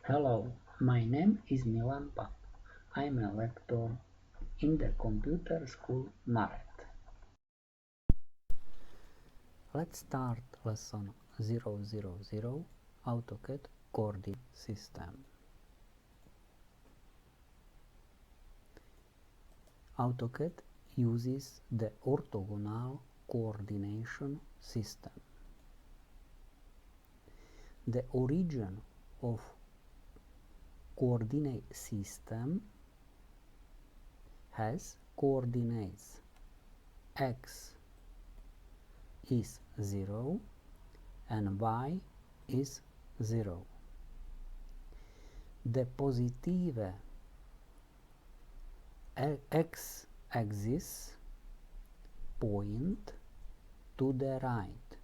Hello, my name is Milan Pap. I'm a lecturer in the computer school Maret. Let's start lesson 000 AutoCAD coordinate system. AutoCAD uses the orthogonal coordination system. The origin of coordinate system has coordinates x is 0 and y is 0. The positive x-axis point to the right